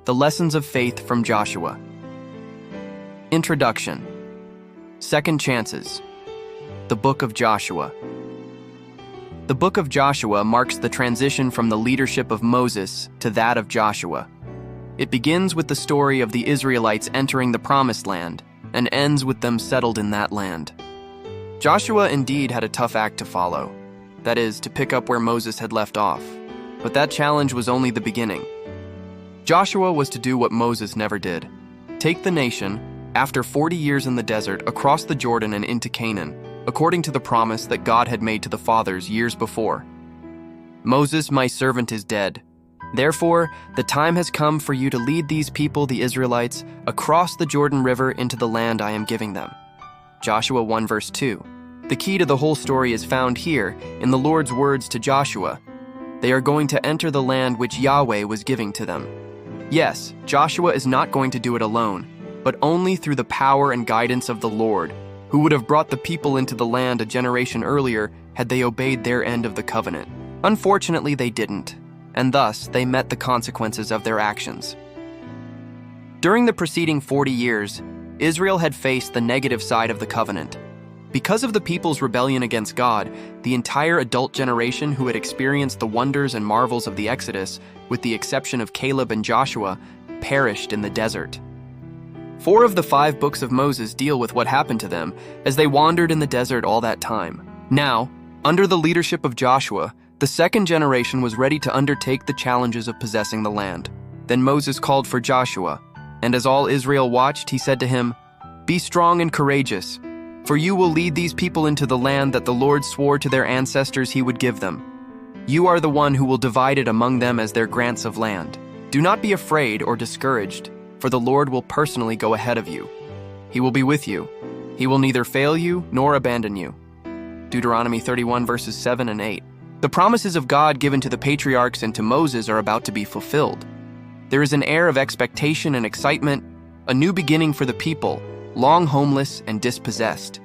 The Lessons of Faith from Joshua. Introduction. Second Chances. The Book of Joshua. The Book of Joshua marks the transition from the leadership of Moses to that of Joshua. It begins with the story of the Israelites entering the Promised Land and ends with them settled in that land. Joshua indeed had a tough act to follow, that is, to pick up where Moses had left off. But that challenge was only the beginning. Joshua was to do what Moses never did: take the nation, after 40 years in the desert, across the Jordan and into Canaan, according to the promise that God had made to the fathers years before. "Moses, my servant, is dead. Therefore, the time has come for you to lead these people, the Israelites, across the Jordan River into the land I am giving them." Joshua 1 verse 2. The key to the whole story is found here in the Lord's words to Joshua. They are going to enter the land which Yahweh was giving to them. Yes, Joshua is not going to do it alone, but only through the power and guidance of the Lord, who would have brought the people into the land a generation earlier had they obeyed their end of the covenant. Unfortunately, they didn't, and thus they met the consequences of their actions. During the preceding 40 years, Israel had faced the negative side of the covenant. Because of the people's rebellion against God, the entire adult generation who had experienced the wonders and marvels of the Exodus, with the exception of Caleb and Joshua, perished in the desert. 4 of the 5 books of Moses deal with what happened to them as they wandered in the desert all that time. Now, under the leadership of Joshua, the second generation was ready to undertake the challenges of possessing the land. Then Moses called for Joshua, and as all Israel watched, he said to him, "Be strong and courageous, for you will lead these people into the land that the Lord swore to their ancestors he would give them. You are the one who will divide it among them as their grants of land. Do not be afraid or discouraged, for the Lord will personally go ahead of you. He will be with you. He will neither fail you nor abandon you." Deuteronomy 31 verses 7 and 8. The promises of God given to the patriarchs and to Moses are about to be fulfilled. There is an air of expectation and excitement, a new beginning for the people, long homeless and dispossessed.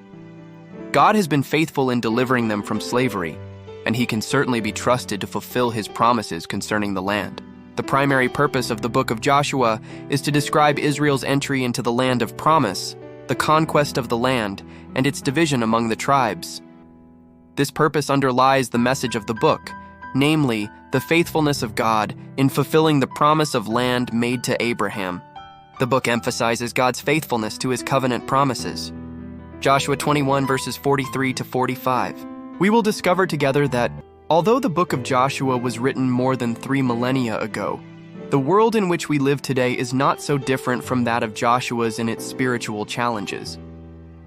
God has been faithful in delivering them from slavery, and he can certainly be trusted to fulfill his promises concerning the land. The primary purpose of the book of Joshua is to describe Israel's entry into the land of promise, the conquest of the land, and its division among the tribes. This purpose underlies the message of the book, namely, the faithfulness of God in fulfilling the promise of land made to Abraham. The book emphasizes God's faithfulness to his covenant promises. Joshua 21 verses 43 to 45. We will discover together that, although the book of Joshua was written more than 3 millennia ago, the world in which we live today is not so different from that of Joshua's in its spiritual challenges.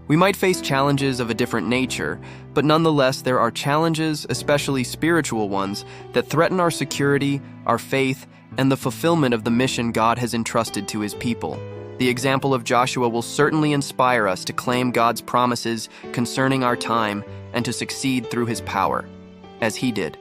We might face challenges of a different nature, but nonetheless there are challenges, especially spiritual ones, that threaten our security, our faith, and the fulfillment of the mission God has entrusted to his people. The example of Joshua will certainly inspire us to claim God's promises concerning our time and to succeed through his power, as he did.